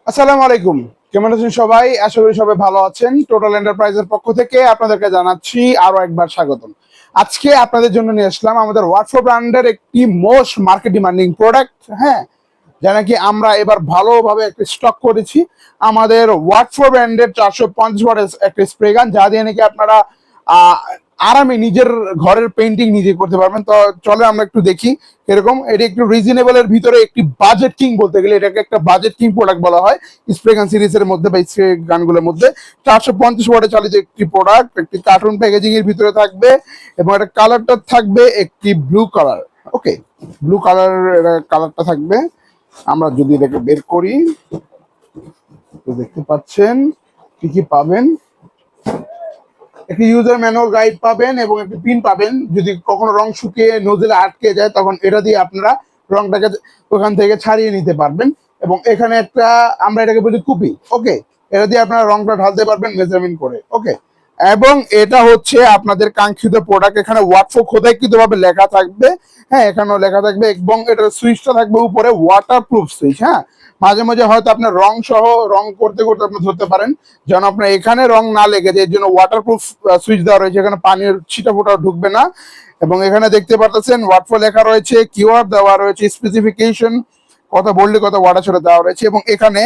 আসসালামু আলাইকুম। কেমন আছেন সবাই? আশা করি সবাই ভালো আছেন। টোটাল এন্টারপ্রাইজের পক্ষ থেকে আপনাদেরকে জানাচ্ছি আরো একবার স্বাগতম। আজকে আপনাদের জন্য নিয়ে আসলাম আমাদের ওয়াটফো ব্র্যান্ডের একটি মোস্ট মার্কেট ডিমান্ডিং প্রোডাক্ট। হ্যাঁ, যা নাকি আমরা এবার ভালোভাবে একটা স্টক করেছি। আমাদের ওয়াটফো ব্র্যান্ডের 450 ওয়াটের একটা স্প্রে গান, যা দিয়ে নাকি আপনারা আহ আরামে নিজের ঘরের পেন্টিং নিজে করতে পারবেন। তো চলে আমরা একটু দেখি এরকম। এটি একটু রিজনেবল এর ভিতরে একটি বাজেট কিং, বলতে গেলে এটাকে একটা বাজেট কিং প্রোডাক্ট বলা হয় স্প্রে গান সিরিজের মধ্যে বা স্প্রে গানগুলোর মধ্যে। 450 ওয়াটে চালিত একটি প্রোডাক্ট, একটি কার্টুন প্যাকেজিং এর ভিতরে থাকবে এবং এটা কালারটা থাকবে একটি ব্লু কালার। ওকে, ব্লু কালার কালারটা থাকবে। আমরা যদি এটাকে বের করি তো দেখতে পাচ্ছেন কি কি পাবেন। একটি ইউজার ম্যানুয়াল গাইড পাবেন এবং একটি পিন পাবেন। যদি কখনো রং শুকিয়ে নজলে আটকে যায় তখন এটা দিয়ে আপনারা রংটাকে ওখান থেকে ছাড়িয়ে নিতে পারবেন। এবং এখানে একটা, আমরা এটাকে বলি কুপি। ওকে, এটা দিয়ে আপনারা রংটা ঢালতে পারবেন মেজারমেন্ট করে। ওকে, এবং এটা হচ্ছে আপনাদের কাঙ্ক্ষিত প্রোডাক্ট। এখানে ওয়াটফো খোদাইকৃত ভাবে লেখা থাকবে। হ্যাঁ, এখানেও লেখা থাকবে এবং এটার সুইচটা থাকবে উপরে ওয়াটার প্রুফ সুইচ। হ্যাঁ, মাঝে মাঝে হয়তো আপনার রং সহ রং করতে করতে আপনি ধরতে পারেন, যেন আপনার এখানে রং না লেগে যায়। এর জন্য ওয়াটারপ্রুফ সুইচ দেওয়া রয়েছে, এখানে পানির ছিটা ফোটা ঢুকবে না। এবং এখানে দেখতে পাচ্ছেন ওয়াটফো লেখা রয়েছে, কিওয়ার্ড দেওয়া রয়েছে, স্পেসিফিকেশন কথা বললে কত ওয়াট আসলে দেওয়া রয়েছে। এবং এখানে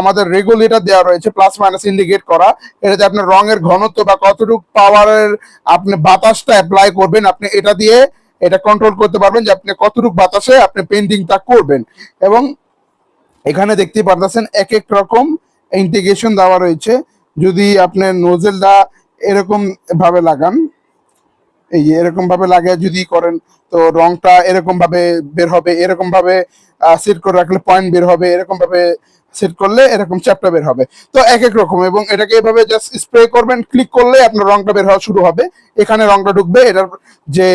আমাদের রেগুলেটর দেওয়া রয়েছে, প্লাস মাইনাস ইন্ডিকেট করা। এটাতে আপনার রঙের ঘনত্ব বা কতটুকু পাওয়ারের আপনি বাতাসটা অ্যাপ্লাই করবেন, আপনি এটা দিয়ে এটা কন্ট্রোল করতে পারবেন যে আপনি কতটুকু বাতাসে আপনি পেন্টিংটা করবেন। এবং এখানে দেখতে পারতেছেন এক এক রকম ইন্টিগ্রেশন দেওয়া রয়েছে। যদি আপনি নোজেলটা এরকম ভাবে লাগান, এই যে এরকম ভাবে লাগিয়ে যদি করেন তো রংটা এরকম ভাবে বের হবে। এরকম ভাবে সেট করে রাখলে পয়েন্ট বের হবে, এরকম ভাবে সেট করলে এরকম চ্যাপ্টা বের হবে। তো এক এক রকম, এবং এটাকে এভাবে জাস্ট স্প্রে করবেন, ক্লিক করলে আপনার রংটা বের হওয়া শুরু হবে। এখানে রংটা ঢুকবে। এটার যে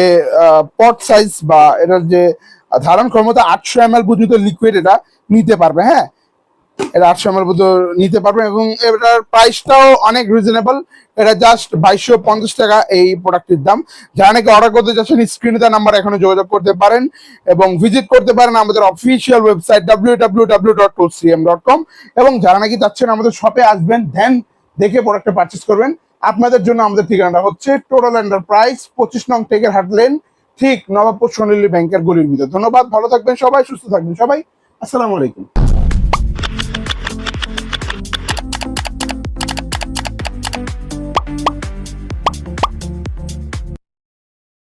পট সাইজ বা এটার যে ধারণ ক্ষমতা 800 ml পর্যন্ত লিকুইড এটা নিতে পারবে। হ্যাঁ, এটা 800 ml পর্যন্ত নিতে পারবে এবং এটার প্রাইসটাও অনেক রিজনেবল। এটা জাস্ট 2250 টাকা এই প্রোডাক্টের দাম। যারা নাকি অর্ডার করতে চাচ্ছেন স্ক্রিনে দেওয়া নাম্বার এখানে যোগাযোগ করতে পারেন এবং ভিজিট করতে পারেন আমাদের অফিসিয়াল ওয়েবসাইট www.toolcm.com। এবং যারা নাকি চাচ্ছেন আমাদের শপে আসবেন, দেন দেখে প্রোডাক্টটা পারচেস করবেন, আপনাদের জন্য আমাদের ঠিকানাটা হচ্ছে টোটাল এন্টারপ্রাইজ, 25 নং টেকের হাট লেন, ঠিক নবাবপুর সোনালী ব্যাংকের গলির ভিতর। ধন্যবাদ, ভালো থাকবেন সবাই, সুস্থ থাকবেন সবাই। আসসালামু আলাইকুম।